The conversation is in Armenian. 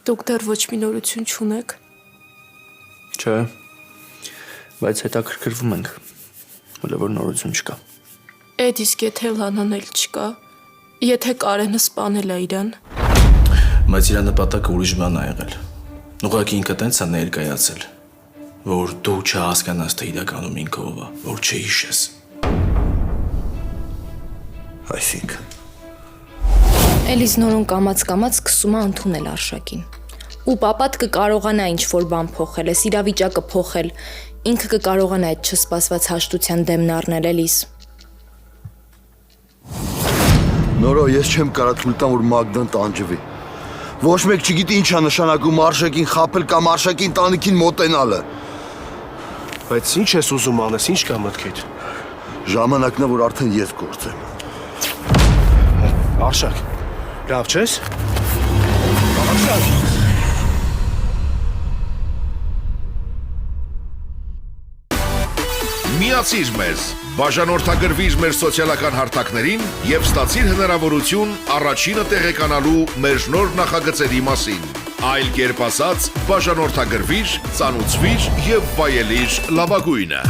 Դուք դեռ ոչ մի նորություն չունեք։ Չէ, բայց հետաքրքրվում ենք, հələ որ նորություն չկա։ Էդ իսկ եթե Լանան էլ չկա, եթե Կարենը սպանել է իրան։ Բայց իր նպատակը ուրիշ բան է եղել։ Ուղղակի ինքը տենց է ներկայացել, որ դու չհասկանաս, թե իրականում ինքը ով է, որ չհիշես։ Այսինքն Էլիս նորոն կամաց սկսում է ընդունել Արշակին։ Ու պապատ կկարողանա ինչ-որ բան փոխել, այս իրավիճակը փոխել, ինքը կկարողանա այդ չսպասված հաշտության դեմն առնել Էլիս։ Նորո, ես չեմ կարա թույլ տամ, որ Մագդան տանջվի։ Ոչ մեկ չգիտի ինչ է նշանակում Արշակին խաբել կամ Արշակին տանիքին մոտենալը։ Բայց ինչ ես ուզում անես, ինչ կա մտքիդ։ Ժամանակն է, որ արդեն ես գործեմ։ Արշակ, լավ չես։ Արշակ։ Միացիր մեզ, բաժանորդագրվիր մեր սոցիալական հարթակներին և ստացիր հնարավորություն առաջինը տեղեկանալու մեր նոր նախագծերի մասին։ Այլ կերպ ասած, բաժանորդագրվիր, ծանուցվիր և վայելիր լավագույնը։